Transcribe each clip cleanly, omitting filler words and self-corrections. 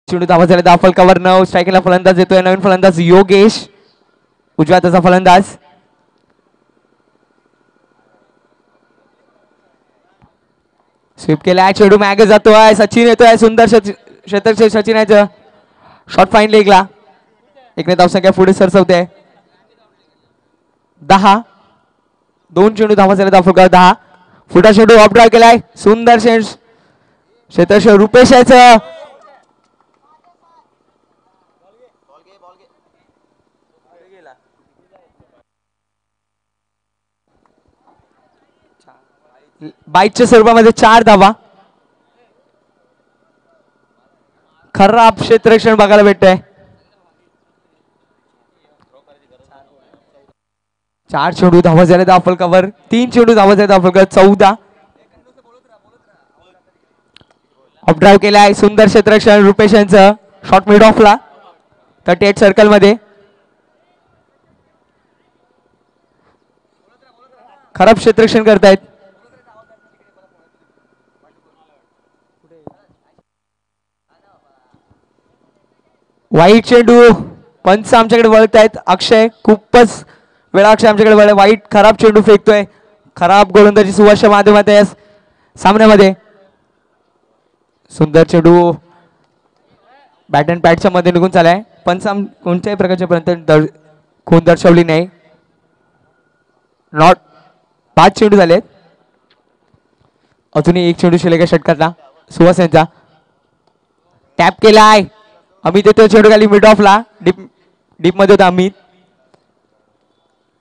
चेंडू धावा झाले दहा फलकावर 9 स्ट्रायकिंगला फलंदाज येतोय नवीन फलंदाज योगेश उजव्या हाताचा फलंदाज स्वीप केलाय चेंडू मॅगे जातोय सचिन येतोय सुंदर क्षेत्रक्षेत्र सचिन आहे शॉर्ट फाईन लेगला 1 धावसंख्या पुढे सरसवते 10 2 चेंडू धावा झाले 10 फलकावर 10 फुटा चेंडू ऑफ ड्राइव्ह केलाय सुंदर क्षेत्रक्षेत्र रुपेश याचं बाईकच्या स्वरूपामध्ये 4 धावा खराब क्षेत्ररक्षण बघायला भेटतंय 4 चेंडू धावा झाले 10 फलकावर 3 चेंडू धावा झाले 10 फलकावर 14 ऑफ ड्राइव्ह केलाय सुंदर क्षेत्ररक्षण रुपेश यांचं शॉर्ट मिड ऑफला 38 सर्कल मध्ये खराब क्षेत्ररक्षण करतायत वाईट चेंडू पंच आमच्याकडे वळत आहेत अक्षय खूपच वेळा अक्षय आमच्याकडे वळले वाईट खराब चेंडू फेकतोय खराब गोलंदाजी सुभाषच्या माध्यमात या सामन्यामध्ये सुंदर चेंडू बॅट अँड पॅडच्या मध्ये निघून चालाय पंच कोणत्याही प्रकारच्या पर्यंत खून दर्शवली नाही नॉट 5 चेंडू झालेत अजूनही 1 चेंडू शिल्लक आहे षटकातला सुहास यांचा टॅप केलाय अमित येतोय चेंडू खाली मिड ऑफला डीप मध्ये होता अमित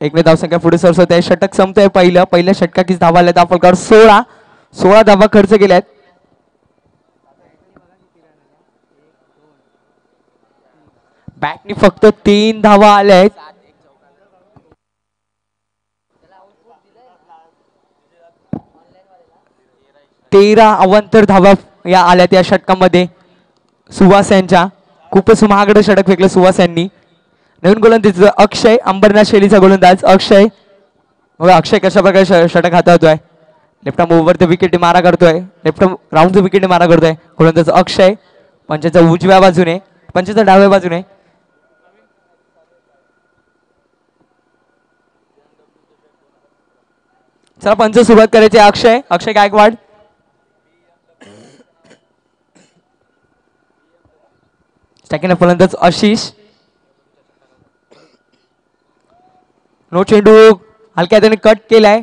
1 धावसंख्या पुढे सरसवत आहे षटक संपतंय पहिल्या षटकाकीच धावा आल्या 10 फलकावर 16 धावा खर्च केल्यात बॅटनी फक्त 3 धावा आल्या आहेत 13 अवांतर धावा या आल्यात या षटकामध्ये सुहास यांच्या खूपच महागडं षटक फेकलं सुहास यांनी नवीन गोलंदाज अक्षय अंबरनाथ शैलीचा गोलंदाज अक्षय कशा प्रकारे षटक हाताळतोय left arm over the wicket मारा करतोय left arm round the wicket मारा करतोय गोलंदाज अक्षय पंचाच्या उजव्या बाजूने पंचाच्या डाव्या बाजूने चला पंच सुरुवात करायची अक्षय गायकवाड स्टॅकिंग फलंदाज आशिष नो चेंडू हलक्या हाताने कट केलाय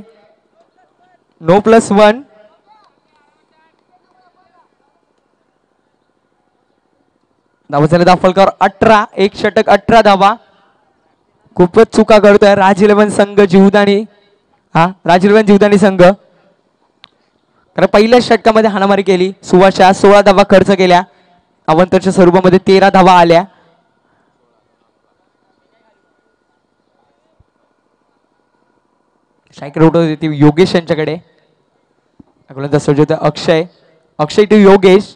नो +1 धावा झाले 10 फलकावर 18 एक षटक 18 धावा खूपच चुका करतोय राज 11 संघ जीवदानी राज 11 जीवदानी संघ कारण पहिल्या षटकामध्ये हाणामारी केली सुवाशा 16 धावा खर्च केल्या अवंतरच्या स्वरूपामध्ये 13 धावा आल्या स्ट्राइक आउट होती योगेश यांच्याकडे अक्षय टू योगेश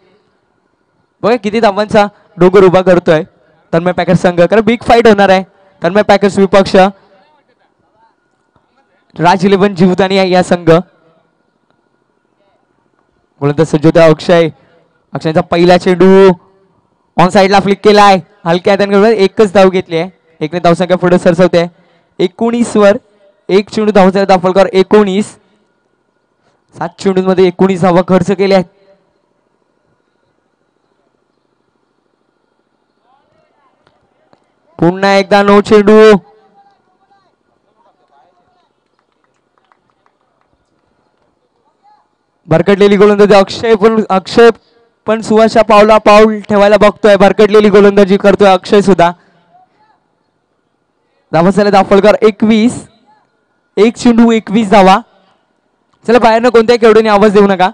बघा किती धावांचा डोंगर उभा करतोय तन्मय पॅकर्स संघ कारण बिग फाईट होणार आहे तन्मय पॅकर्स विपक्ष राज 11 जीवदानी या संघ गोलंदाज सज्जोता अक्षयचा पहिला चेंडू ऑन साइडला फ्लिक केलाय हलक्या हाताने एकच धाव घेतली आहे 1 धावसंख्या पुढे सरसवते 19 वर 1 चेंडू धावचा 10 फलकावर 19 7 चेंडूंमध्ये 19 धावा खर्च केल्या आहेत पुन्हा एकदा नो चेंडू भरकटलेली गोलंदाजी अक्षय पण सुहासच्या पाऊल ठेवायला बघतोय भरकटलेली गोलंदाजी करतोय अक्षय सुद्धा धावा झाल्या 10 फलकावर 21 1 चेंडू 21 धावा चला बाहेरनं कोणत्याही खेळाडूने आवाज देऊ नका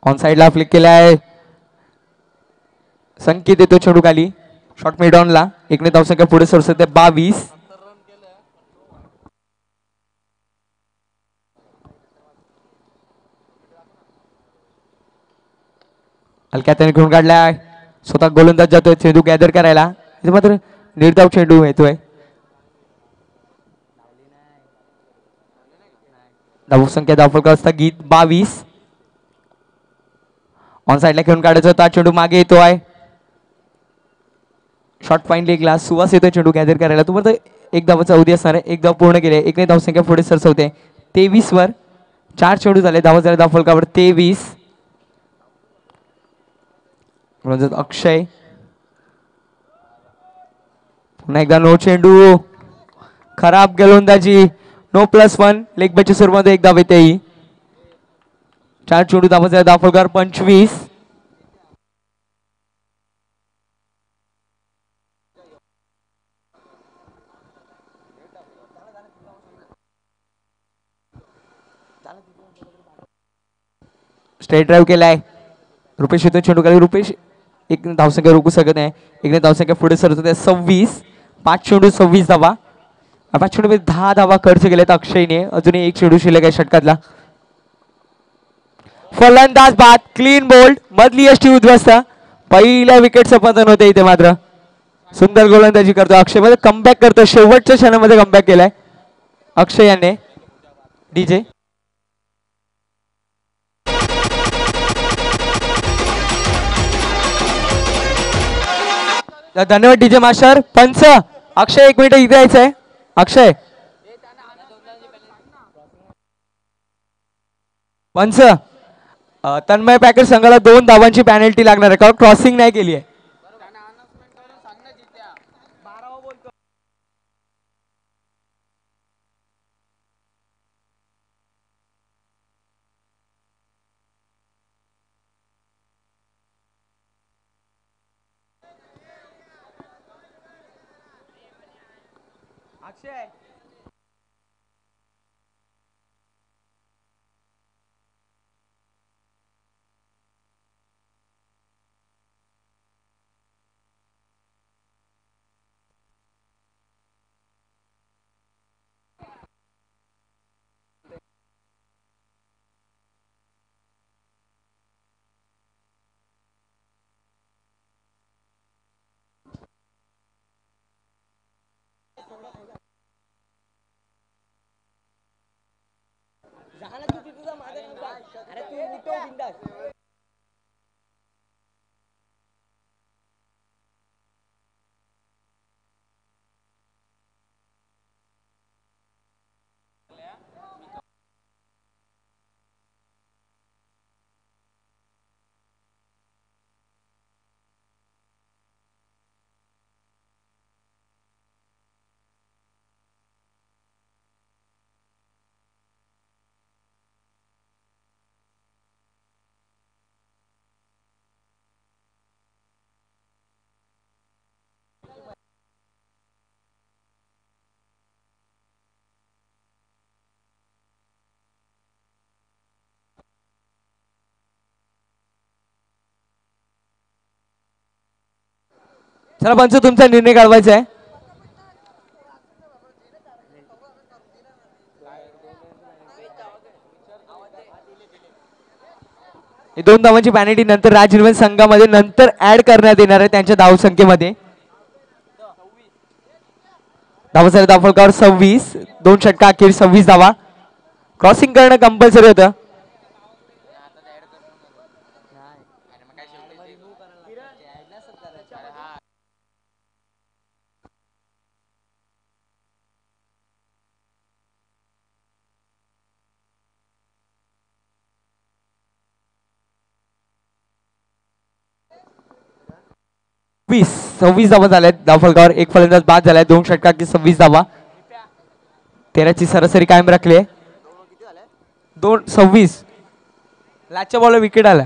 ऑन साइडला फ्लिक केलाय संकेत येतो चेंडू खाली शॉर्ट मिड ऑनला 1 धावसंख्या पुढे सरसते 22 हलक्या हाताने घेऊन काढलाय स्वतः गोलंदाज जातोय चेंडू गॅदर करायला मात्र निर्धाव चेंडू येतोय धावसंख्या धावफलकावर स्थगित 22. ऑन साईडला खेळून काढायचा होता, चेंडू मागे येतोय. शॉर्ट पॉईंट लेगला सुवास येतोय चेंडू गॅदर करायला. तुम्हाला एक धावाचा अवधी असणार आहे. एक धाव पूर्ण केले, एक धावसंख्या पुढे सरसवते 23 वर. 4 चेंडू झाले, धावा झाले धावफलकावर 23. अक्षय पुन्हा एकदा नो चेंडू, खराब गोलंदाजी. नो +1 लेग बॅच्या स्वरूपामध्ये एक धाव येते. 4 चेंडू धावा झाले धावफलकावर 25. स्ट्रेट ड्राईव्ह केलाय, रुपेश येतो चेंडू खाली. रुपेश एक धावसंख्या रोखू शकत नाही, एक धावसंख्या पुढे सरत होते 26. 5 चेंडू 26 धावा. 5 चेंडू 10 धावा खर्च केल्यात अक्षयने. अजूनही एक चेंडू शिल्लक आहे षटकातला. फलंदाज बाद, क्लीन बोल्ड, मधली यष्टी उद्ध्वस्त. पहिल्या विकेटचं पतन होते इथे. मात्र सुंदर गोलंदाजी करतो अक्षय, मध्ये कमबॅक करतो. शेवटच्या क्षणामध्ये कमबॅक केलाय अक्षय याने. डीजे धन्यवाद डीजे मास्टर. पंच अक्षय 1 मिनिट इथे यायचंय. अक्षय पंच तन्मय पॅकेज संघाला 2 धावांची पॅनल्टी लागणार आहे कारण क्रॉसिंग नाही केली आहे. चला पंच तुमचा निर्णय काढवायचा आहे. हे 2 धावांची पॅनल्टी नंतर राजनिर्माण संघामध्ये नंतर ऍड करण्यात येणार आहे त्यांच्या धावसंख्येमध्ये. धावा झाले धावफलकावर 26. 2 षटका अखेर 26 धावा. क्रॉसिंग करणं कंपल्सरी होतं. वीस 26 धावा झाल्यात धावफलकावर. एक फलंदाज बाद झालाय. 2 षटका की 26 धावा. 13ची सरासरी कायम राखली आहे. 26 लाचच्या बॉलला विकेट आला.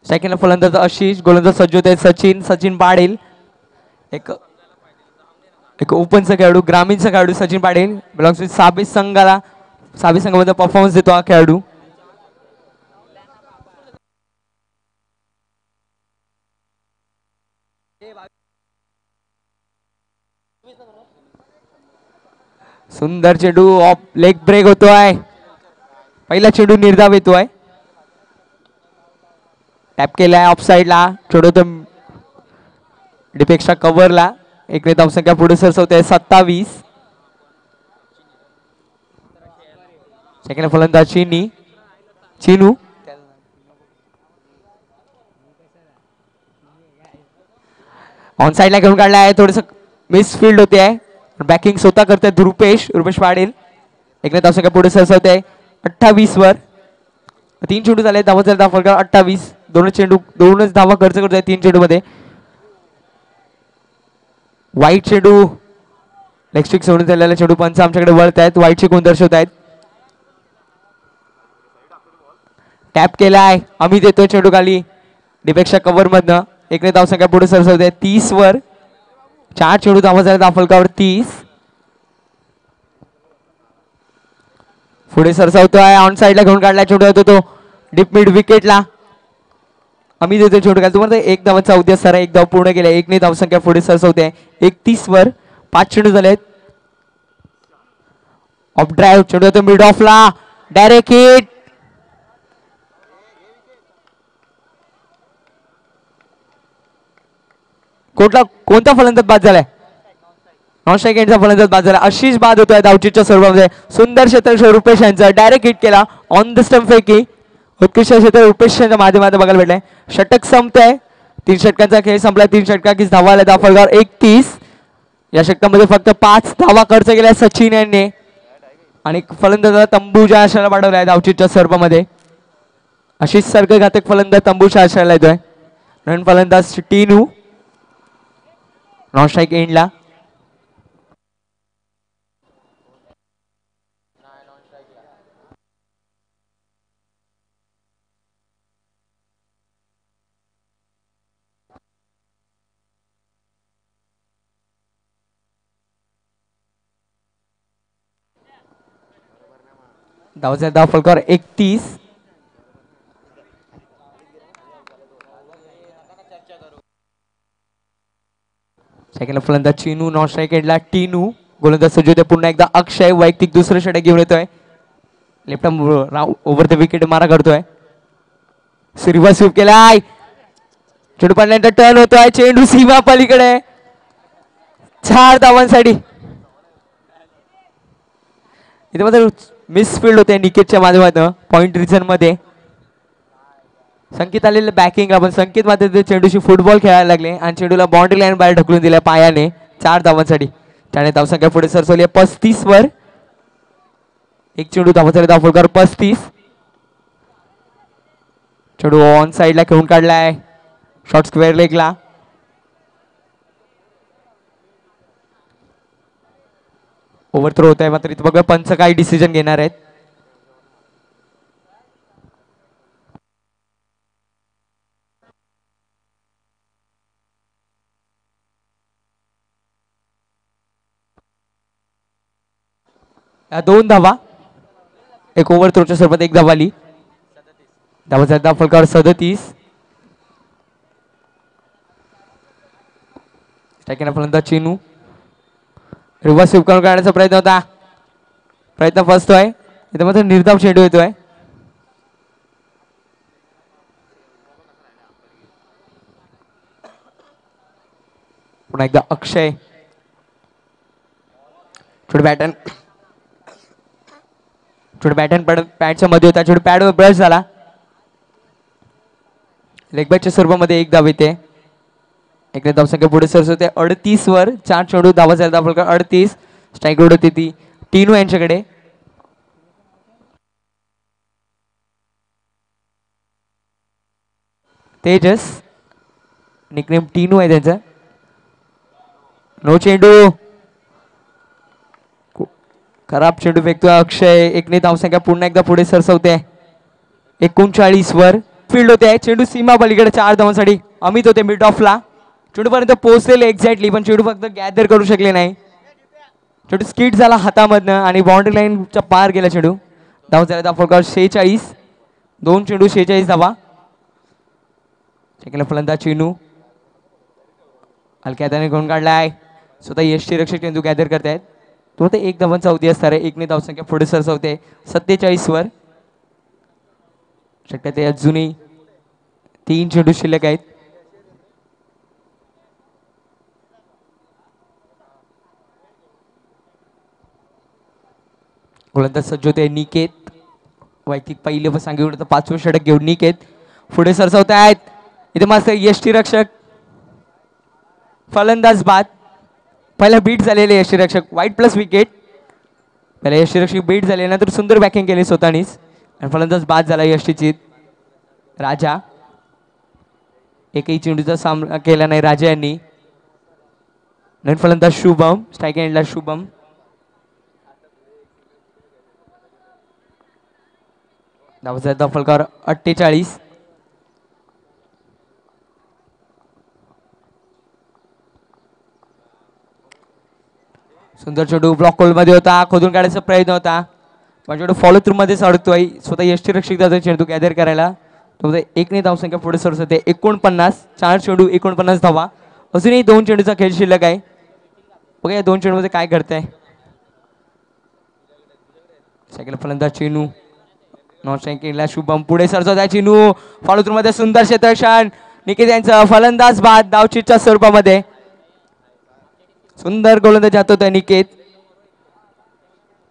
सेकंड फलंदाज आशिष, गोलंदाज सज्ज होते सचिन पाटील. एक ओपनचा खेळाडू, ग्रामीणचा खेळाडू सचिन पाटील. बिलॉंग्स टू साबे संघाला. साबे संघामध्ये परफॉर्मन्स देतो हा खेळाडू. सुंदर चेंडू ऑफ लेग ब्रेक होतोय. पहिला चेंडू निर्धाव येतोय. टॅप केलाय ऑफ साइडला. चेंडू तो डिपेक्षा कव्हरला. एक धावसंख्या पुढे सरसवते 27. सेकंड फलंदाज चिनू ऑन साईडला घेऊन काढला आहे. थोडस मिसफिल्ड होते आहे. बॅकिंग स्वतः करते रुपेश पाटील. एकने धावसंख्या पुढे सरसवते आहे 28 वर. 3 चेंडू झाले. धावा फलक 28. दोनच धावा खर्च करतोय 3 चेंडू मध्ये. वाईट चेंडू लेग स्टिक सोडून झालेला चेंडू पंच आमच्याकडे वळत आहेत. वाईटचे गुण दर्शवत आहेत. टॅप केलाय. अमित येतोय चेंडू खाली डिपेक्षा कव्हर मधनं. एकने धावसंख्या पुढे सरसवते 30 वर. 4 चेंडू धावा झाले धावफलकावर 30. पुढे सरसवतोय. ऑन साईडला घेऊन काढला चेंडू होतो तो डीप मिड विकेटला. अमित येतोय चेंडू खाली. तुम्हाला एक धावांचा अवधी असणार. एक धाव पूर्ण केला. एकने धावसंख्या पुढे सरसवते 31 वर. 5 चेंडू झालेत. ऑफ ड्राईव्ह चेंडू होतो मिड ऑफला. Direct hit. कोणता फलंदाज बाद झालाय? नॉन स्ट्राईक एंडचा फलंदाज बाद झाला. आशिष बाद होतोय धावचीच्या स्वरूपामध्ये. सुंदर क्षेत्र रुपेश यांचा डायरेक्ट हिट केला ऑन द स्टंप पैकी. उत्कृष्ट क्षेत्र रुपेश यांच्या माध्यमातून बघायला भेटलंय. षटक संपतंय. 3 षटकांचा खेळ संपला. 3 षटकांकीच धावा आल्या धावफलकावर 31. या षटकामध्ये फक्त 5 धावा खर्च केल्या सचिन यांनी आणि फलंदाजाला तंबूच्या आशेला पाठवलाय धावचीच्या स्वरूपामध्ये. आशिष सारखं घातक फलंदाज तंबूच्या आशेला येतोय. रन फलंदाज टीनू नॉन स्ट्राईक एंडला. धावचा धाव फलकावर 31. सेकंड फलंदाज चिनू नॉन स्ट्राईक एंडला टीनू. गोलंदाज सज्ज पुन्हा एकदा अक्षय वैयक्तिक दुसरं षटक घेऊन येतोय. लेफ्ट ओव्हर द विकेट मारा करतोय. रिव्हर्स स्वीप केलाय. चेंडू पडल्यानंतर टर्न होतोय. चेंडू सीमा पलीकडे 4 धावांसाठी. इथे मात्र मिसफिल्ड होते निकेतच्या माध्यमातून पॉइंट रिझन मध्ये. संकेत आलेलं बॅकिंग आपण संकेत मात्र चेंडूशी फुटबॉल खेळायला लागले आणि चेंडूला बाउंड्री लाईन बाहेर ढकलून दिल्या पायाने 4 धावांसाठी. त्याने धावसंख्या पुढे सरसवली 35 वर. एक चेंडू धावासाठी धावफलकावर 35. चेंडू ऑन साईडला खेळून काढलाय शॉर्ट स्क्वेअर लेगला. ओव्हर थ्रो होत आहे मात्र इथे बघा पंच काय डिसिजन घेणार आहेत. या 2 धावा. एक ओव्हर थ्रोच्या स्वरूपात 1 धावा आली. धावाचा धाव फलकावर 37. सेकंड फलंदाज चिनू. रिव्हर्स स्वीप करून काढण्याचा प्रयत्न होता. प्रयत्न फसतोय. इथे मात्र निर्धाव चेंडू येतोय. पुन्हा एकदा अक्षय. छोटे बॅटन पॅडच्या मध्ये होता. छोटे पॅडवर ब्रश झाला. लेग बॅटच्या स्वरूपामध्ये 1 धाव येते. एकदा धावसंख्या पुढे सरसवते 38 वर. 4 चेंडू धावा झाला धावफलक 38. स्ट्राईक रोड होती ती टीनू यांच्याकडे. तेजस निकनेम टीनू आहे त्यांचा. नो चेंडू. खराब चेंडू फेकतोय अक्षय. एकने धावसंख्या पुन्हा एकदा पुढे सरसवते 39 वर. फील्ड होते. चेंडू सीमा पलीकडे 4 धावांसाठी. अमित होते मिड ऑफला. चेंडू पर्यंत पोहोचलेले एक्झॅक्टली पण चेंडू फक्त गॅदर करू शकले नाही. चेंडू स्किट झाला हातामधनं आणि बाउंड्री लाईनच्या पार गेला चेंडू. धाव झाला धावफलकावर 46. 2 चेंडू 46 धावा. सेकंड फलंदाज चिनू हलक्या हाताने घेऊन काढलाय. स्वतः यष्टी रक्षक चेंडू गॅदर करतायत. तो ते 1 धावांचा अवधी असणार आहे. एकने धावसंख्या पुढे सरसवते 47 वर. शक्यते अजूनही 3 चेंडू शिल्लक आहेत. गोलंदाज सज्ज होते निकेत. वैयक्तिक पहिले पण सांगितलं तर 5वं षटक घेऊन निकेत पुढे सरसावत आहेत. इथे मस्त यष्टीरक्षक फलंदाज बाद. पहिला बीट झालेले यष्टीरक्षक वाईट प्लस विकेट. पहिला यष्टीरक्षक बीट झाले नंतर सुंदर बॅकिंग केली स्वतःनीच आणि फलंदाज बाद झाला यष्टीची. राजा एकही चेंडूचा सामना केला नाही राजा यांनी. नवीन फलंदाज शुभम स्ट्राईक एंडला शुभम. धावचा फलकावर 48. सुंदर चेंडू ब्लॉक होल मध्ये होता. खोदून काढायचा प्रयत्न होता पण चेंडू फॉलो थ्रू मध्येच अडतोय. स्वतः यष्टीरक्षक जातो चेंडू गॅदर करायला. तो एकने धावसंख्या पुढे सरस होते 49. 4 चेंडू 49 धावा. अजूनही 2 चेंडूचा खेळ शिल्लक आहे. बघा या 2 चेंडूमध्ये काय करताय. सायकल फलंदाज चेनू नॉन स्ट्राईकिंगला शुभम पुढे सरसवत आहे. चेनू फॉलो थ्रू मध्ये सुंदर क्षेत्ररक्षण. निकेत यांचा फलंदाज बाद धावचीच्या स्वरूपामध्ये. सुंदर गोलंदाज जातो त्या निकेत.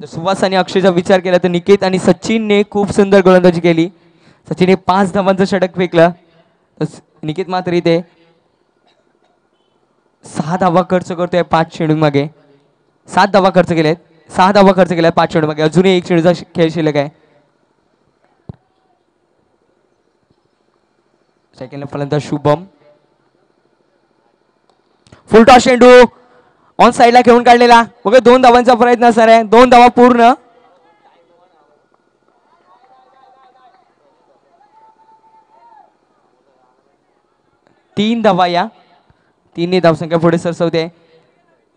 जर सुहास आणि अक्षयचा विचार केला तर निकेत आणि सचिनने खूप सुंदर गोलंदाजी केली. सचिनने 5 धावांचं षटक फेकलं. निकेत मात्र इथे 6 धावा खर्च करतोय 5 चेंडू मागे. 7 धावा खर्च केलेत. 6 धावा खर्च केल्या 5 चेंडू मागे. अजूनही 1 चेंडूचा खेळ शिल्लक आहे. सेकंड फलंदाज शुभम फुल टॉस चेंडू ऑन साइडला घेऊन काढलेला. बघा 2 धावांचा प्रयत्न असणार आहे. 2 धावा पूर्ण. तीन धावा या 3 धावसंख्या पुढे सरसवते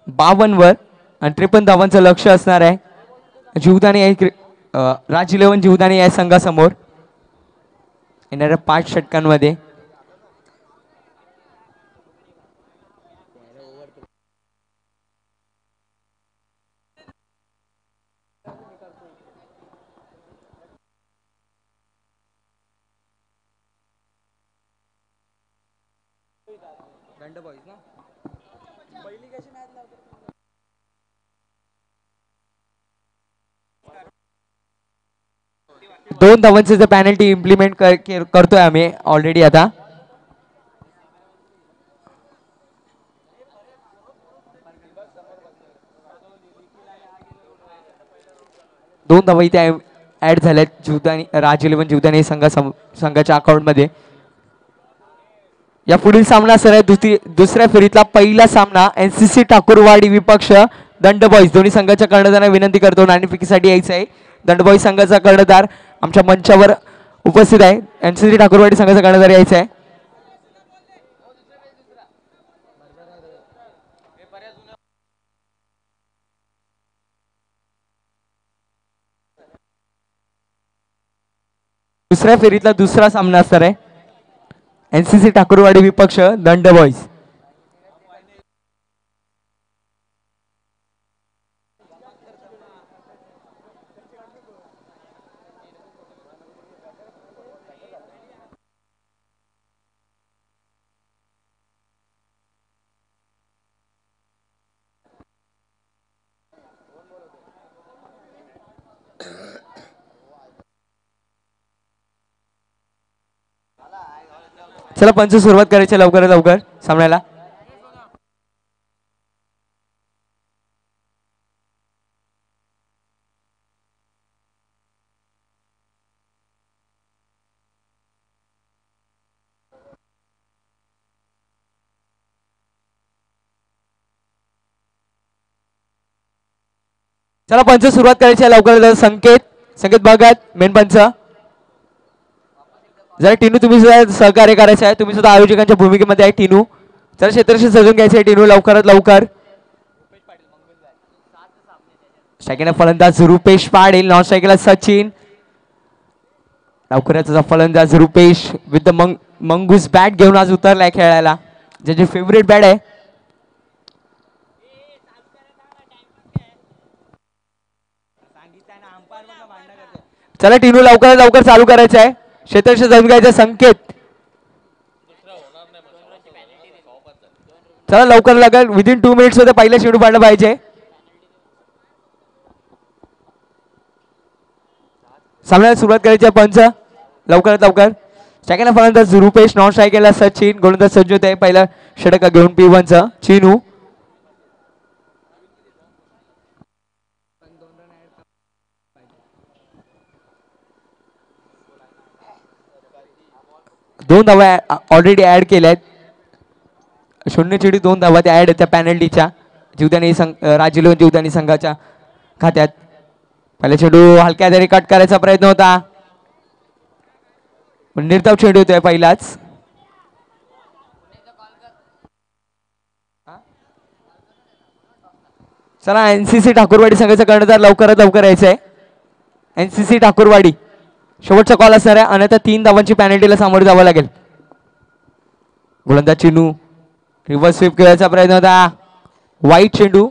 52 वर आणि 53 धावांचं लक्ष असणार आहे. जीवदानी राज 11 जीवदानी या संघासमोर येणाऱ्या 5 षटकांमध्ये. दोन धावांचे पॅनल्टी इम्प्लिमेंट करतोय आम्ही ऑलरेडी आता. दोन धावा इथे ऍड झाल्यात जीवदानी राज 11 जीवदानी संघाच्या अकाउंट मध्ये. या पुढील सामना सर दुसऱ्या फेरीतला पहिला सामना एनसीसी ठाकूरवाडी विपक्ष दंड बॉईज. दोन्ही संघाच्या कर्णधारांना विनंती करतो नाणेफेकीसाठी यायचं आहे. दंड बॉईज संघाचा कर्णधार आमच्या मंचावर उपस्थित आहे. एनसीसी ठाकूरवाडी संघाचा कर्णधार यायचा आहे. दुसऱ्या फेरीतला दुसरा सामना असणार आहे एनसीसी ठाकूरवाडी विपक्ष दंड बॉईज. चला पंच सुरुवात करायची लवकरात लवकर सामन्याला. चला पंच सुरुवात करायची लवकर. संकेत भागात मेन पंच. जरा टिनू तुम्ही सुद्धा सहकार्य करायचं आहे. तुम्ही सुद्धा आयोजकांच्या भूमिकेमध्ये आहे टिनू. जरा क्षेत्ररक्षण सजून घ्यायचं आहे टिनू लवकरात लवकर. स्ट्रायकिंगला फलंदाज रुपेश पाटील. नॉन स्ट्रायकिंगला सचिन. लवकरच फलंदाज Rupesh with the mongoose bat घेऊन आज उतरलाय खेळायला. ज्याची फेवरेट बॅट आहे. चला टिनू लवकरात लवकर चालू करायचं आहे. क्षेत्ररक्षण जाऊन घ्यायचं संकेत. चला लवकर लागेल. विदिन 2 मिनिट्स मध्ये पहिला चेंडू पाडला पाहिजे. सामन्याला सुरुवात करायची आहे. पंच लवकरात लवकर. स्ट्रायकरला फलंदाज रुपेश, नॉन स्ट्रायकरला सचिन, गोलंदाज सज्ज होते. पहिला षटक घेऊन P1चं चिनू. दोन धावा ऑलरेडी ऍड केल्या आहेत. 0 चेंडू 2 धावा त्या ऍड त्या पॅनल्टीच्या जीवदानी राजीव जीवदानी संघाच्या खात्यात. पहिला चेंडू हलक्या तरी कट करायचा प्रयत्न होता, पण निर्धाव चेंडू होतोय पहिलाच. चला NCC ठाकूरवाडी संघाचा कर्णधार लवकरात लवकर यायचंय. NCC ठाकूरवाडी शेवटचा कॉल असणार आहे, अन्यथा 3 धावांची पॅनल्टीला सामोरे जावं लागेल. गोलंदाज चिनू रिव्हर्स स्वीप खेळायचा प्रयत्न होता. वाईट चेंडू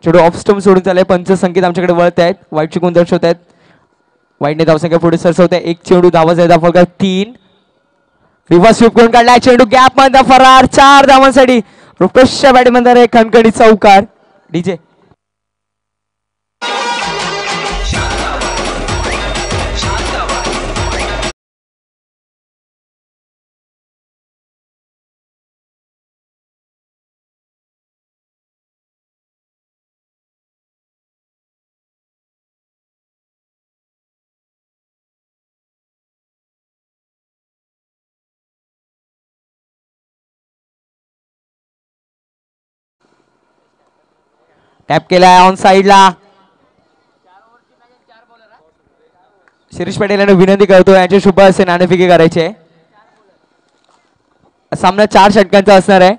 ऑफ स्टंप सोडून चाललाय. पंच संकेत आमच्याकडे वळत आहेत, वाईट चुकून दर्शवत आहेत. वाईटने धावसंख्या पुढे सरसवत आहे. 1 चेंडू धावा जायचा फलक 3. रिव्हर्स स्वीप करून काढलाय चेंडू गॅप मध्ये फरार. 4 धावांसाठी रुपेशच्या बॅटमध्ये एक खणखणीत चौकार. डीजे टॅप केलाय ऑन साइडला. शिरीष पटेल यांना विनंती करतो यांचे शुभ असे नाणेफेकी करायचे. सामना 4 षटकांचा असणार आहे.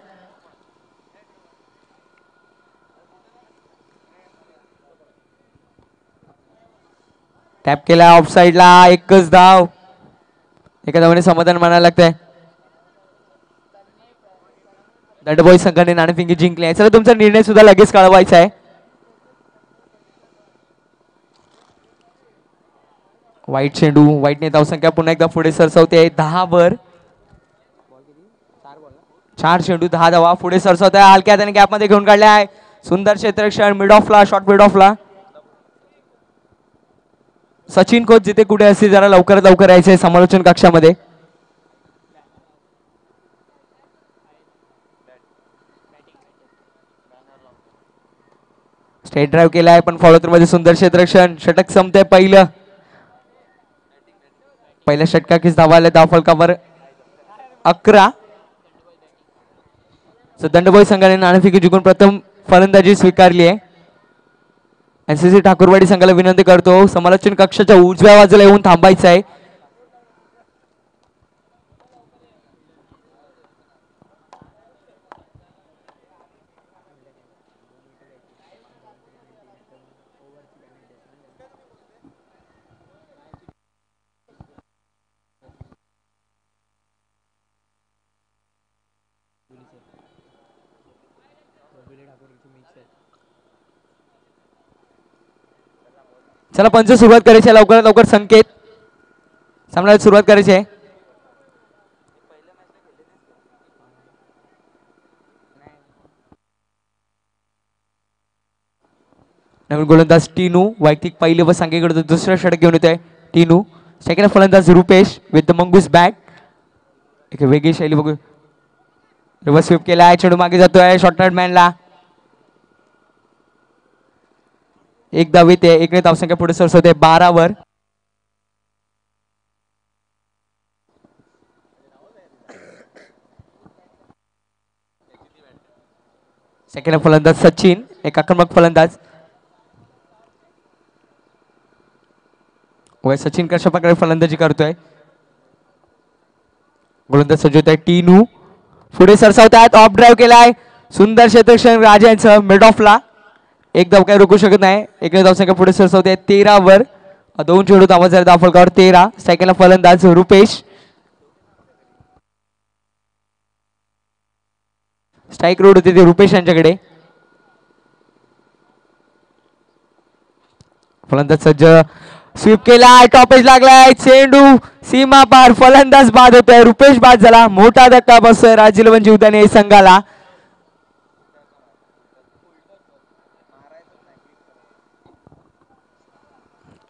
टॅप केला ऑफ साइडला. एकच धाव, एका धावाने समाधान मानायला लागतंय. दंडबॉई संघाने नाणेफेकी जिंकली आहे. चला तुमचा निर्णय सुद्धा लगेच कळवायचा आहे. वाईट चेंडू, वाईटने धावसंख्या पुन्हा एकदा पुढे सरसवते 10 वर. 4 चेंडू 10 धावा पुढे सरसवत आहे. हलक्या त्याने गॅप मध्ये घेऊन काढले आहे. सुंदर क्षेत्ररक्षण मिड ऑफला, शॉर्ट मिड ऑफला. सचिन कोच जिथे कुठे असतील जरा लवकरात लवकर यायचे समालोचन कक्षामध्ये. स्ट्रेट ड्राईव्ह केलाय पण फॉलो थ्रू मध्ये सुंदर क्षेत्ररक्षण. षटक संपते पहिलं. पहिल्या षटकाकीच धावा आल्या धावफलकावर 11. दंडबोई संघाने नाणेफेकी जिंकून प्रथम फलंदाजी स्वीकारली आहे. NCC ठाकूरवाडी संघाला विनंती करतो समालोचन कक्षाच्या उजव्या बाजूला येऊन थांबायचं आहे. चला पंच सुरुवात करायची आहे लवकरात लवकर. संकेत सामन्याला सुरुवात करायची आहे. नवीन गोलंदाज टीनू वैयक्तिक पहिले व सांगेकडे दुसरा षटक घेऊन येत आहे. टीनू सेकंड फलंदाज Rupesh with the mongoose bat. एक वेगळी शैली बघू. रिव्हर्स स्वीप केला आहे. चेंडू मागे जातोय शॉर्टहँड मॅनला. 1 धाव येते. 1ने धावसंख्या पुढे सरसवते 12 वर. सेकंड फलंदाज सचिन एक आक्रमक फलंदाज. सचिन कशा प्रकारे फलंदाजी करतोय. गोलंदाज सज्ज आहे. टीनू पुढे सरसावतात. ऑफ ड्राईव्ह केलाय. सुंदर क्षेत्ररक्षण राजांचं मिड ऑफला. 1 धाव काही रोखू शकत नाही. 1ने धावसंख्या पुढे सरसावते 13 वर. 2 चेंडू धावा झाले धावफलकावर 13. सेकंड फलंदाज रुपेश. स्ट्राईक रोड होते ते रुपेश यांच्याकडे. फलंदाज सज्ज स्वीप केलाय. टॉपेज लागलाय. चेंडू सीमा पार. फलंदाज बाद होतोय. रुपेश बाद झाला. मोठा धक्का बसतोय राजीलवन जीवदाने संघाला.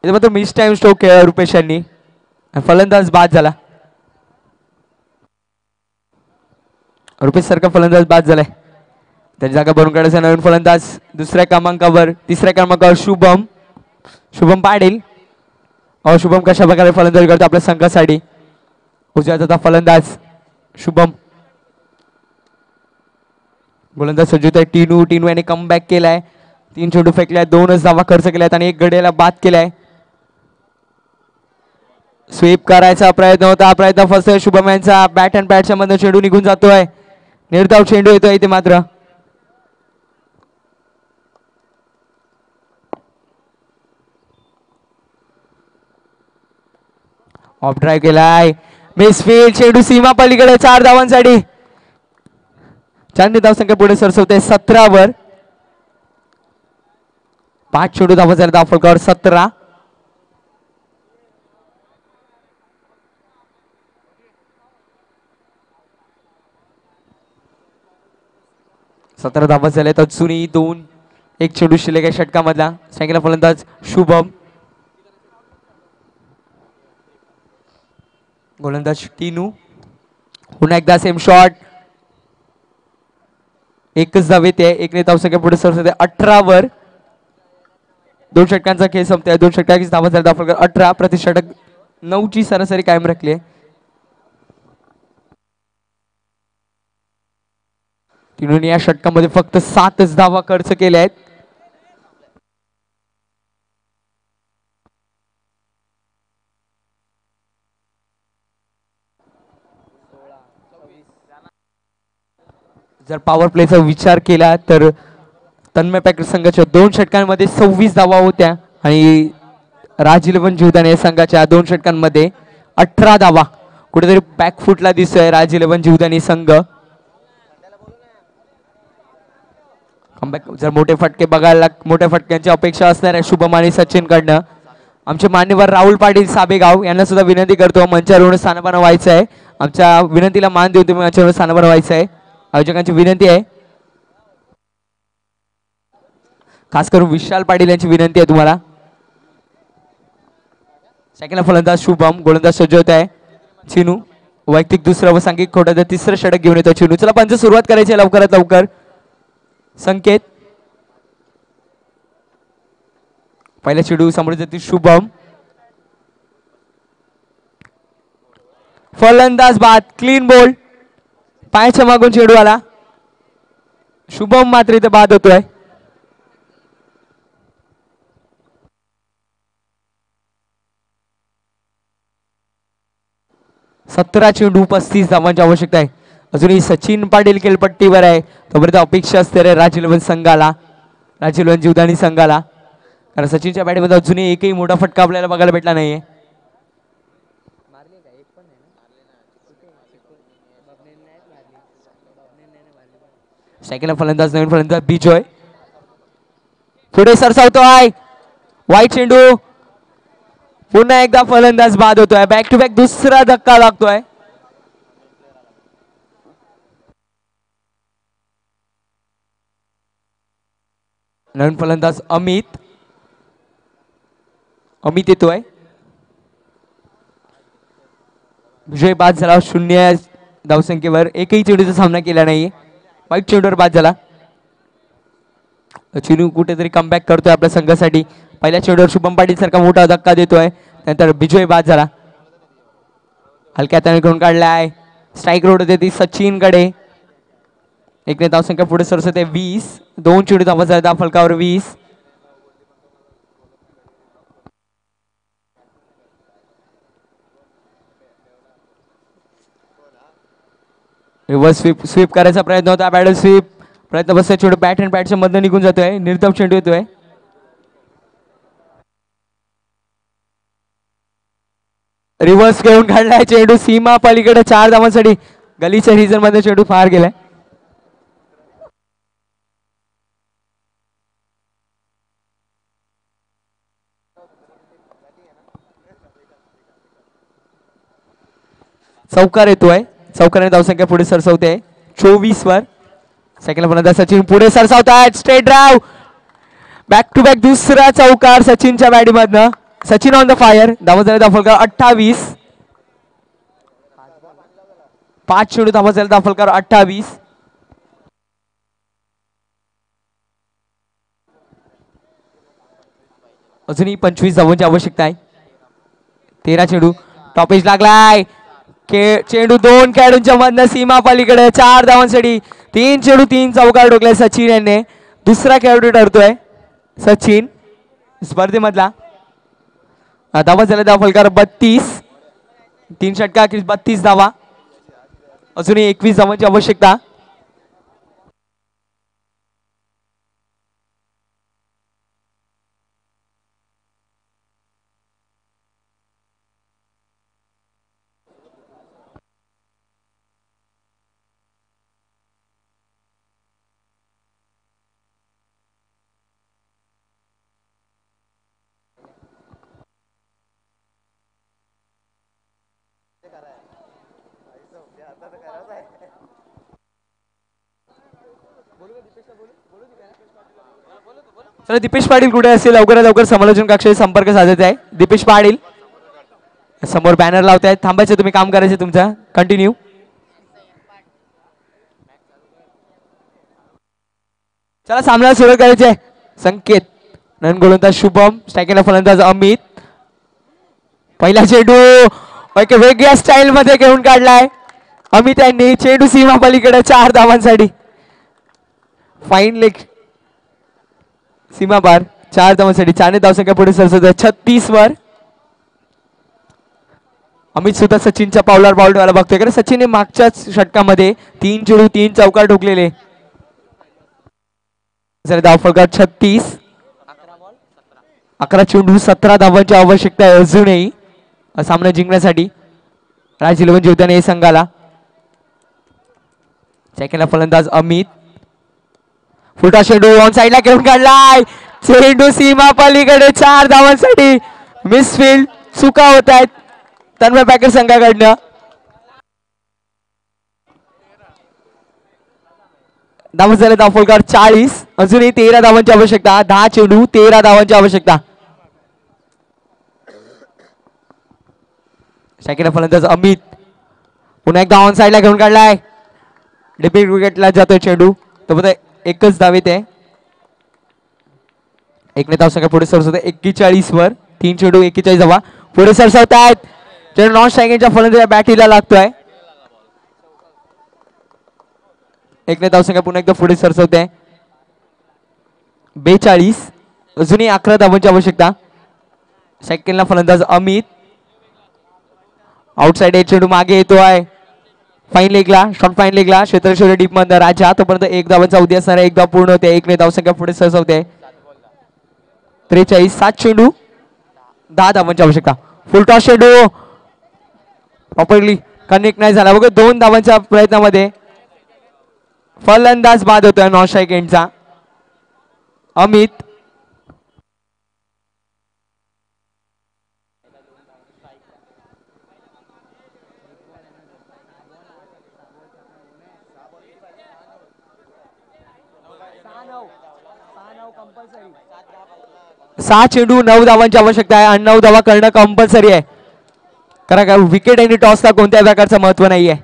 इथे मात्र मिस टाइम स्ट्रोक रुपेश यांनी. फलंदाज बाद झाला. रुपेश सारखा फलंदाज बाद झालाय. त्याची जागा भरून काढायचा नवीन फलंदाज दुसऱ्या क्रमांकावर. तिसऱ्या क्रमांकावर शुभम पाटील. शुभम कशा प्रकारे फलंदाजी करतो आपल्या संघासाठी. उजव्या हाताचा फलंदाज शुभम. गोलंदाज सज्जित आहे टिनू याने कमबॅक केलाय. 3 चेंडू फेकलाय, 2च धावा खर्च केल्यात आणि 1 गड्याला बाद केलाय. स्वीप करायचा प्रयत्न होता, प्रयत्न फसतोय शुभम यांचा. बॅट अँड पॅडच्या मधून चेंडू निघून जातोय. निर्धाव चेंडू येतोय इथे मात्र. ऑफ ड्राईव्ह केलाय, मिसफील्ड. चेंडू सीमा पलीकडे 4 धावांसाठी. 4 धावसंख्या पुढे सरसवते 17 वर. 5 चेंडू धावा झाले धावफलकावर 17. धावा झाले अजूनही 1 चेंडू शिल्लक आहे षटकामधला. सांगितला फलंदाज शुभम. गोलंदाज टिनू. पुन्हा एकदा सेम शॉट. 1च धाव येते. 1 धावसंख्या पुढे सरसवते 18 वर. 2 षटकांचा खेळ संपतोय. 2 षटकांची धावा झाली धावफलक 18. प्रति षटक 9ची सरासरी कायम राखली आहे. टिनूने या षटकामध्ये फक्त 7च धावा खर्च केल्या आहेत. जर पॉवर प्लेचा विचार केला तर तन्मय पॅकेट संघाच्या 2 षटकांमध्ये 26 धावा होत्या आणि राज11 जीवदानी या संघाच्या 2 षटकांमध्ये 18 धावा. कुठेतरी बॅकफुटला दिसतोय राज11 जीवदानी संघ. जर मोठे फटके बघायला, मोठ्या फटक्यांची अपेक्षा असणार आहे शुभम आणि सचिन कडनं. आमचे मान्यवर राहुल पाटील साबेगाव यांना सुद्धा विनंती करतो मंचावरून स्थानपन्न व्हायचं आहे. आमच्या विनंतीला मान देऊन तुम्ही मंचावरून स्थानपन्न व्हायचं आहे. आयोजकांची विनंती आहे, खास करून विशाल पाटील यांची विनंती आहे तुम्हाला. सेकंड फलंदाज शुभम. गोलंदाज सज्ज होत आहे चिनू. वैयक्तिक दुसरं व सांघिक खोट्याचं 3रं षटक घेऊन येतो चिनू. चला पंच सुरुवात करायची लवकरात लवकर. संकेत. पहिला चेंडू समोर जाते शुभम. फलंदाज बाद. Clean bowled. पायाच्या मागून चेंडू आला. शुभम मात्र इथे बाद होतोय. सतरा चेंडू 35 धावांची आवश्यकता आहे. अजूनही सचिन पाटील खेळपट्टीवर आहे. तोपर्यंत अपेक्षा असते रे राज11 संघाला, राज11 जीवदानी संघाला. कारण सचिनच्या बॅटमध्ये अजूनही एकही मोठा फटका आपल्याला बघायला भेटला नाहीये. सेकंड फलंदाज नवीन फलंदाज बिजॉय. पुढे सरसावतोय. वाईट चेंडू. पुन्हा एकदा फलंदाज बाद होतोय. बॅक टू बॅक दुसरा धक्का लागतोय. नवीन फलंदाज अमित येतोय. विजय बाद झाला 0 धावसंख्येवर. एकही चेंडूचा सामना केला नाही. वाईट चेंडूवर बाद झाला. चिनू कुठेतरी कमबॅक करतोय आपल्या संघासाठी. पहिल्या चेंडूवर शुभम पाटील सारखा मोठा धक्का देतोय. नंतर विजय बाद झाला. हलक्या हाताने घेऊन काढलाय. स्ट्राईक रोड देते सचिन कडे. 1 धावसंख्या पुढे सरसते 20. 2 चेंडू धावा झाला फलकावर 20. रिव्हर्स स्वीप करायचा प्रयत्न होता. बॅटल स्वीप प्रयत्न बसतोय. चेंडू बॅट अँड पॅडच्या मधून निघून जातोय. निर्धाव चेंडू येतोय. रिव्हर्स घेऊन काढलाय चेंडू सीमा पलीकडे 4 धावांसाठी. गलीच्या रिजन मध्ये चेंडू फार गेलाय. चौकार येतोय. चौकाराने धावसंख्या पुढे सरसवते 24 वर. सेकंड फलंदाज सचिन पुढे सरसावतात. Straight drive. Back to back दुसरा चौकार सचिनच्या बॅटीमधनं. Sachin on the fire. धावा झाले धावफलकार 28. 5 चेंडू धावा झाले धावफलकार 28. अजूनही 25 धावांची आवश्यकता आहे. 13 चेंडू. टॉपेज लागलाय. चेंडू 2 खेळाडूंच्या मधनं सीमा पलीकडे 4 धावांसाठी. 3 चेंडू 3 चौकार ठोकले सचिन यांनी. दुसरा खेळाडू ठरतोय सचिन स्पर्धेमधला. धावा झाले धावफलकार 32. 3 षटका 32 धावा. अजूनही 21 धावांची आवश्यकता. चला दीपेश पाटील कुठे असेल लवकरात लवकर समालोचन कक्षाशी संपर्क साधायचा आहे. दीपेश पाटील समोर बॅनर लावतायत. थांबायचं तुम्ही काम करायचं तुमचं. कंटिन्यू. चला सामना सुरू करायचे. संकेत नन गोलंदाज शुभम. स्ट्रायकरला फलंदाज अमित. पहिला चेंडू एक वेगळ्या स्टाईल मध्ये घेऊन काढलाय अमित यांनी. चेंडू सीमा पलीकडे 4 धावांसाठी. फाईन लेग सीमा बार 4 धावांसाठी. 4 धावसंख्या पुढे सरसत 36 वर. अमित सुद्धा सचिनच्या पावलावर पाऊल ठेवायला बघतोय कारण सचिनने मागच्याच षटकामध्ये 3 चेंडू 3 चौकार ठोकलेले. धावफलकार 36. 11 चेंडू 17 धावांची आवश्यकता आहे अजूनही सामना जिंकण्यासाठी राजलवन जीवताने या संघाला. सेकंडला फलंदाज अमित. फुलटा चेंडू ऑन साइडला घेऊन काढलाय. चेंडू सीमा पलीकडे 4 धावांसाठी. मिसफील्ड चुका होत आहेत तन्मय पॅकेज संघाकडनं. धावा झाले धावफलकार 40. अजूनही 13 धावांची आवश्यकता. 10 चेंडू 13 धावांची आवश्यकता. सेकंड फलंदाज अमित. पुन्हा एकदा ऑन साइडला घेऊन काढलाय. डिपिट विकेटला जातोय चेंडू. तो बघा एकच धावेत आहे. 1 धावसंख्या पुढे सरसवत 41 वर. 3 चेंडू 41 धावा पुढे सरसवत आहेत. चेंडू नॉन स्ट्रायकिंगच्या फलंदाजा बॅटीला लागतोय. 1 धावसंख्या पुन्हा एकदा पुढे सरसवते 42. अजूनही 11 धावांची आवश्यकता. सेकंडला फलंदाज अमित. आउटसाइड एक चेंडू मागे येतोय. फाईन लेगला शॉर्ट फाईन लेगला क्षेत्रशोध डीप मध्ये राजा. तोपर्यंत 1 धावांचा अवधी असणार. 1 धाव पूर्ण होते. 1 धावसंख्या पुढे सरसवते 43. 7 चेंडू 10 धावांची आवश्यकता. फुल टॉस चेंडू प्रॉपरली कनेक्ट नाही झाला. बघा 2 धावांच्या प्रयत्नामध्ये फलंदाज बाद होतोय नॉन स्ट्राइक एंडचा अमित. सहा चेंडू 9 धावांची आवश्यकता आहे आणि 9 धावा करणं कंपल्सरी आहे. कारण का विकेट आणि टॉसला कोणत्या प्रकारचं महत्व नाहीये.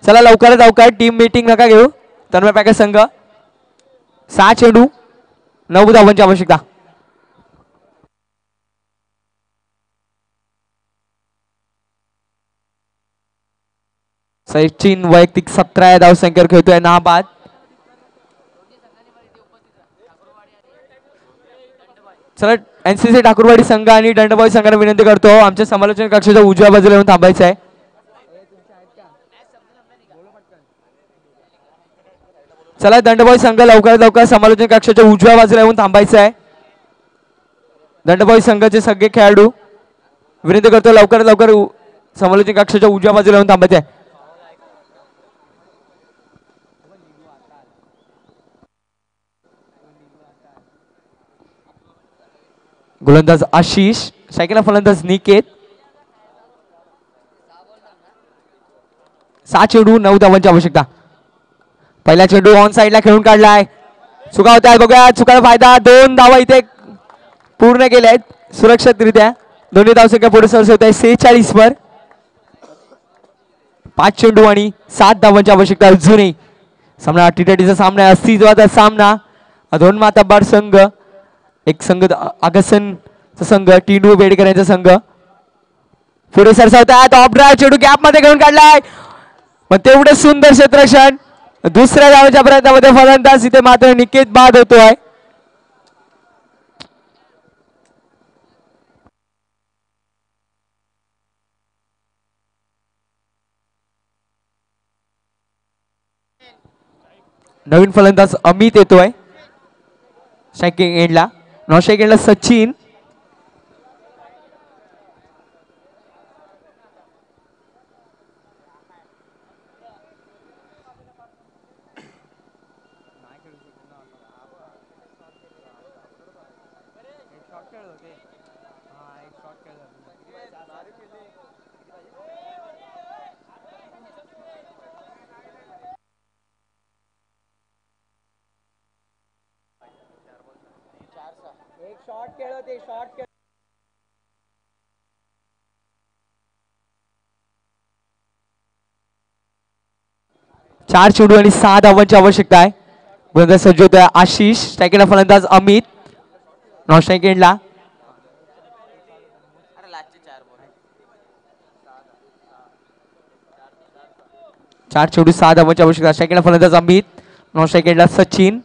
चला लवकरात लवकर टीम मीटिंग नका घेऊ. तन्मय पॅकेज संघ 6 चेंडू 9 धावांची आवश्यकता. सचिन वैयक्तिक 17 या धावसंख्येवर खेळतोय नाबाद. चला एनसीसी ठाकूरवाडी संघ आणि दंडबाई संघाला विनंती करतो आमच्या समालोचन कक्षाच्या उजव्या बाजूला येऊन थांबायचं आहे. चला दंडबाई संघ लवकरात लवकर समालोचन कक्षाच्या उजव्या बाजूला येऊन थांबायचं आहे. दंडबाई संघाचे सगळे खेळाडू विनंती करतो लवकरात लवकर समालोचन कक्षाच्या उजव्या बाजूला येऊन थांबायचं आहे. गोलंदाज आशिष. सेकंड फलंदाज निकेत. 6 चेंडू 9 धावांची आवश्यकता. पहिला चेंडू ऑन साइडला खेळून काढलाय. चुका होत आहेत बघा. चुकाचा फायदा. 2 धावा इथे पूर्ण केल्या आहेत. सुरक्षितरित्या दोन्ही धावसंख्या पुढे सरसवत आहे 46 वर. 5 चेंडू आणि 7 धावांची आवश्यकता अजूनही. सामना अटीतटीचा सामना आहे, अस्तित्वाचा सामना. दोन माताबार संघ, एक संघ आगसनचा संघ, टिनू बेडकर यांचा संघ पुढे सरसावतात. ऑफ ड्राइव्ह चेंडू गॅप मध्ये घेऊन काढलाय, पण तेवढे सुंदर क्षेत्ररक्षण. दुसऱ्या धावांच्या प्रयत्नामध्ये फलंदाज इथे मात्र निकेत बाद होतोय. नवीन फलंदाज अमित येतोय स्ट्रायकिंग एंडला. नॉन स्ट्रायकिंग एंडला सचिन. चार चेंडू आणि 6 धावांची आवश्यकता आहे. गोलंदाज सज्ज होतोय आशिष. स्ट्रायकिंगला फलंदाज अमित. नॉन स्ट्रायकिंगला 4 चेंडू 6 धावांची आवश्यकता. स्ट्रायकिंगला फलंदाज अमित. नॉन स्ट्रायकिंगला सचिन.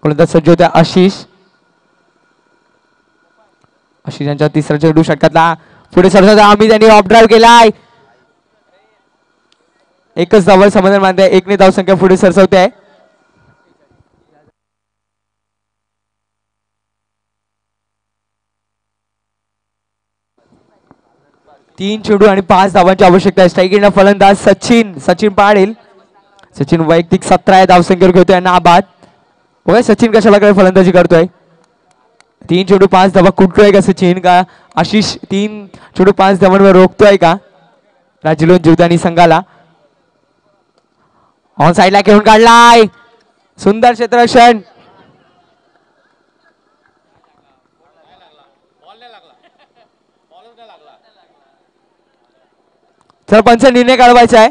गोलंदाज सज्ज होतोय आशिष. आशिष यांच्या तिसरा चेंडू षटकातला पुढे सरसावता अमित यांनी ऑफ ड्राइव्ह केलाय. एकच धावावर समाधान मानते. 1 ने धावसंख्या पुढे सरसावते आहे. तीन चेंडू आणि 5 धावांची आवश्यकता आहे. स्ट्रायकिंगला फलंदाज सचिन. सचिन पाडेल. सचिन वैयक्तिक 17 धावसंख्येवर घेतोय नाबाद. बघा सचिन कशा प्रकारे फलंदाजी करतोय. 3 चेंडू 5 धावा कुठतोय का सचिन, का आशिष 3 चेंडू 5 धावांवर रोखतोय का राजीलोन जीवदानी संघाला. ऑन साइडला घेऊन काढलाय. सुंदर क्षेत्ररक्षण. सरपंच निर्णय काढवायचा आहे.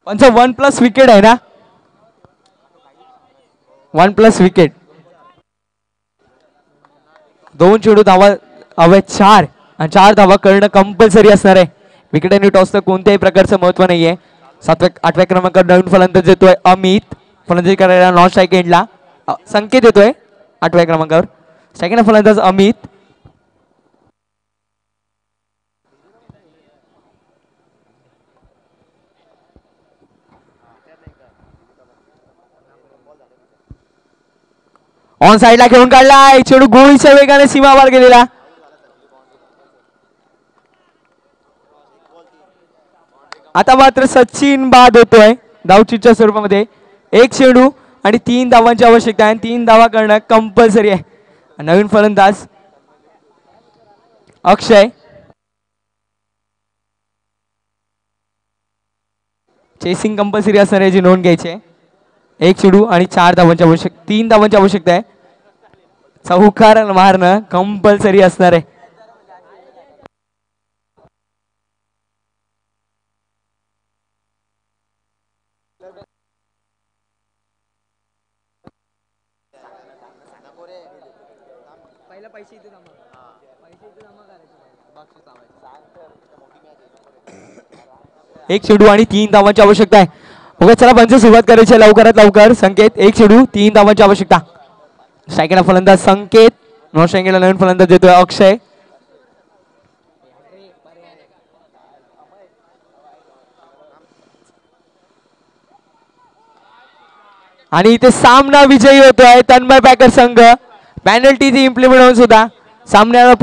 पंच 1+ विकेट आहे ना. 1+ विकेट. 2 चेंडू धावा हवे 4 आणि 4 धावा करणं कंपल्सरी असणार आहे. विकेट आणि टॉसचं कोणत्याही प्रकारचं महत्व नाहीये. 8व्या क्रमांकावर नवीन फलंदाज येतोय अमित. फलंदाजी करायला नॉन स्ट्राइक एंडला संकेत येतोय 8व्या क्रमांकावर. स्ट्रायकिंगला फलंदाज अमित. ऑन साइडला घेऊन काढलाय. चेंडू गोळीच्या वेगाने सीमापार गेलेला. आता मात्र सचिन बाद होतोय धावचीच्या स्वरूपामध्ये. 1 चेंडू आणि 3 धावांची आवश्यकता आहे. 3 धावा करणं कंपल्सरी आहे. नवीन फलंदाज अक्षय. चेसिंग कंपल्सरी असणार याची नोंद घ्यायची आहे. 1 चेंडू आणि 4 धावांची आवश्यकता, 3 धावांची आवश्यकता आहे. चौकार मारणं कंपल्सरी असणार आहे. एक चेंडू आणि 3 धावांची आवश्यकता आहे. ओके चला पंच सुरुवात करायची लवकरात लवकर. संकेत 1 चेंडू 3 धावांची आवश्यकता. स्ट्रायकिंगला फलंदाज संकेत. नॉन स्ट्रायकिंगला नवीन फलंदाज देतोय अक्षय. आणि इथे सामना विजयी होतोय तन्मय पॅकर संघ. पेनल्टी इम्प्लिमेंट होऊन सुद्धा सामन्याला